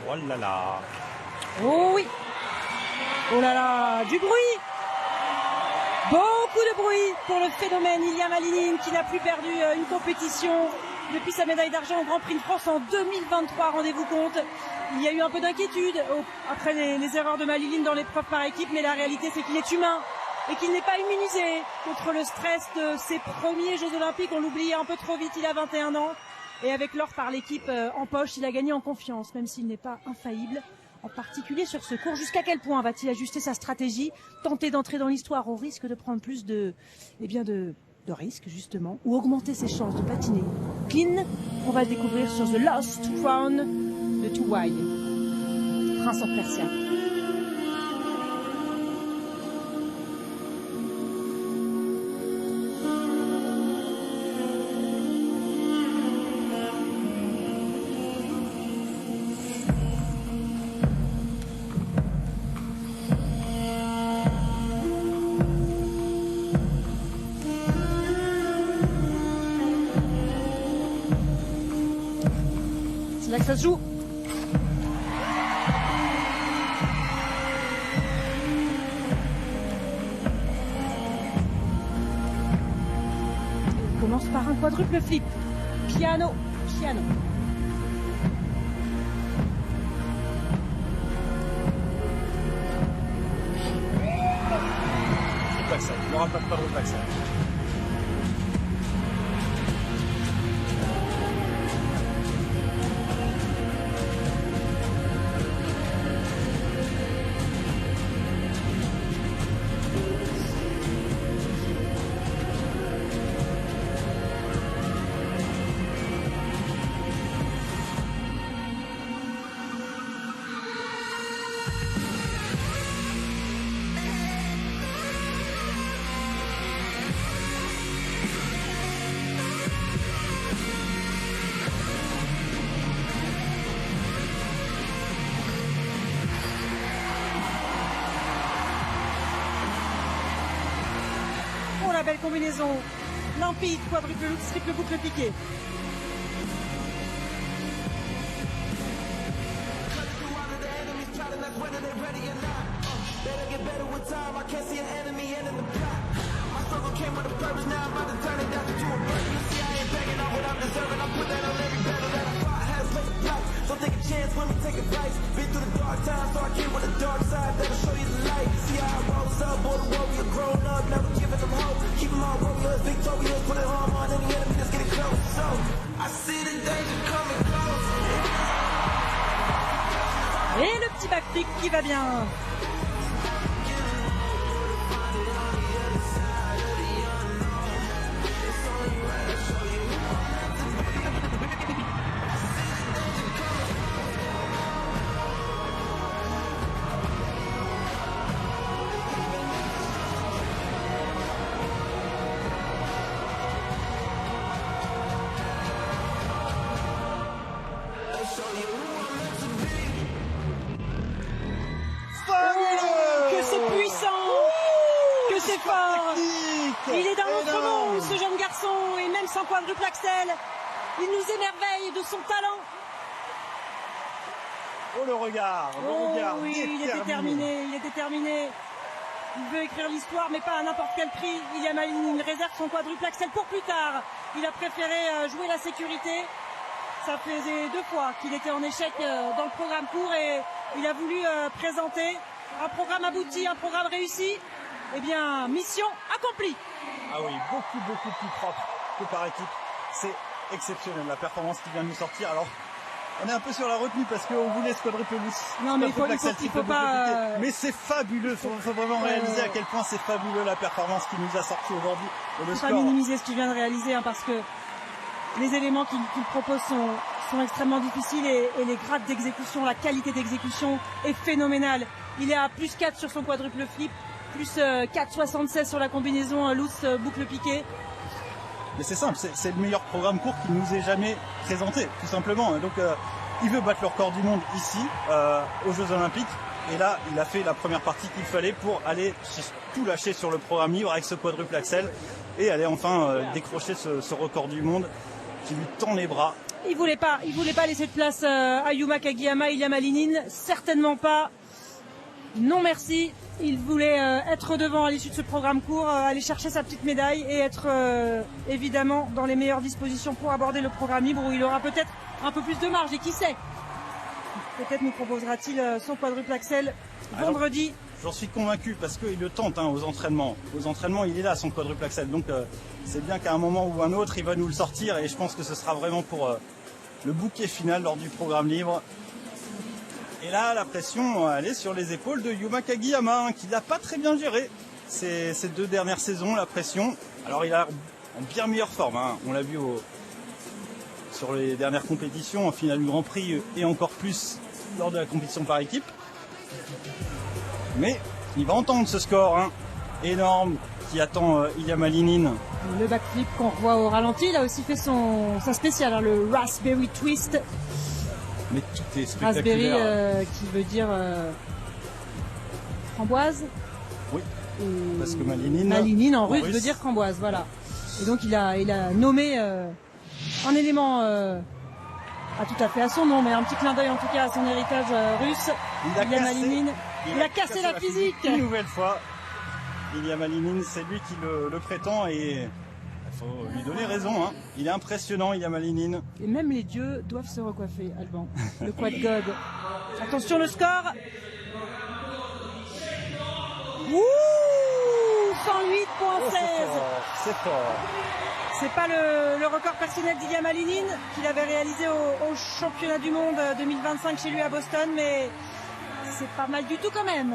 Oh là là. Oh oui. Oh là là, du bruit. Beaucoup de bruit pour le phénomène Ilia Malinin qui n'a plus perdu une compétition depuis sa médaille d'argent au Grand Prix de France en 2023, rendez-vous compte. Il y a eu un peu d'inquiétude après les erreurs de Malinin dans l'épreuve par équipe, mais la réalité c'est qu'il est humain et qu'il n'est pas immunisé contre le stress de ses premiers Jeux Olympiques. On l'oubliait un peu trop vite, il a 21 ans. Et avec l'or par l'équipe en poche, il a gagné en confiance, même s'il n'est pas infaillible. En particulier sur ce cours, jusqu'à quel point va-t-il ajuster sa stratégie, tenter d'entrer dans l'histoire au risque de prendre plus de risques justement, ou augmenter ses chances de patiner clean? On va le découvrir sur The Lost Crown de Tuwai, Prince of Persia. Là que ça se joue. Il commence par un quadruple flip. Piano, piano. Il n'y aura pas de quadruple axel. La belle combinaison limpide, quadruple loop, triple boucle piqué. So take a chance when we take advice. Been through the dark times, so I came with the dark side that'll show you the light. See how I rose up, boy, the warrior grown up, never giving them hope. Keep them all warriors, victorious, put it harm on any enemy that's getting close. So I see the danger coming close. Et le petit backflip qui va bien. Il est dans notre monde, ce jeune garçon, et même sans quadruple axel, il nous émerveille de son talent. Oh le regard, oui, il est déterminé. Il veut écrire l'histoire, mais pas à n'importe quel prix. Ilia Malinin réserve son quadruple axel pour plus tard. Il a préféré jouer la sécurité. Ça faisait 2 fois qu'il était en échec dans le programme court et il a voulu présenter un programme abouti, un programme réussi. Eh bien, mission accomplie. Ah oui, beaucoup plus propre que par équipe. C'est exceptionnel la performance qui vient de nous sortir. Alors, on est un peu sur la retenue parce qu'on voulait ce quadruple loop. Non, mais il faut pas. Mais c'est fabuleux. Faut vraiment réaliser à quel point c'est fabuleux la performance qui nous a sorti aujourd'hui. Il ne faut pas minimiser ce qu'il vient de réaliser, parce que les éléments qu'il propose sont extrêmement difficiles et les grades d'exécution, la qualité d'exécution est phénoménale. Il est à plus 4 sur son quadruple flip, plus 4,76 sur la combinaison loose boucle piquée. Mais c'est simple, c'est le meilleur programme court qui nous ait jamais présenté, tout simplement. Donc il veut battre le record du monde ici, aux Jeux Olympiques. Et là, il a fait la première partie qu'il fallait pour aller tout lâcher sur le programme libre avec ce quadruple axel et aller enfin décrocher ce record du monde qui lui tend les bras. Il voulait pas laisser de place à Yuma Kagiyama, Ilya Malinin, certainement pas. Non merci. Il voulait être devant à l'issue de ce programme court, aller chercher sa petite médaille et être évidemment dans les meilleures dispositions pour aborder le programme libre où il aura peut-être un peu plus de marge. Et qui sait, peut-être nous proposera-t-il son quadruple axel vendredi. J'en suis convaincu parce qu'il le tente aux entraînements. Aux entraînements, il est là, son quadruple axel. Donc c'est bien qu'à un moment ou un autre, il va nous le sortir et je pense que ce sera vraiment pour le bouquet final lors du programme libre. Et là, la pression, elle est sur les épaules de Yuma Kagiyama, qui l'a pas très bien géré ces 2 dernières saisons, la pression. Alors il a en bien meilleure forme, hein. On l'a vu sur les dernières compétitions, en finale du Grand Prix et encore plus lors de la compétition par équipe. Mais il va entendre ce score énorme qui attend Ilya Malinin. Le backflip qu'on revoit au ralenti, il a aussi fait sa spéciale, hein, le Raspberry Twist. Mais tout est spectaculaire. Raspberry qui veut dire framboise. Oui, parce que Malinin en russe veut dire framboise, voilà. Et donc il a nommé un élément tout à fait à son nom, mais un petit clin d'œil en tout cas à son héritage russe. Ilya Malinin. Il a cassé la physique. Une nouvelle fois. Ilya Malinin, c'est lui qui le prétend et il faut lui donner raison. Il est impressionnant, Ilya Malinin. Et même les dieux doivent se recoiffer, Alban. Le quad god. Attention le score. Ouh, 108.16. C'est fort. C'est pas le record personnel d'Ilya Malinin qu'il avait réalisé au championnat du monde 2025 chez lui à Boston, mais c'est pas mal du tout quand même.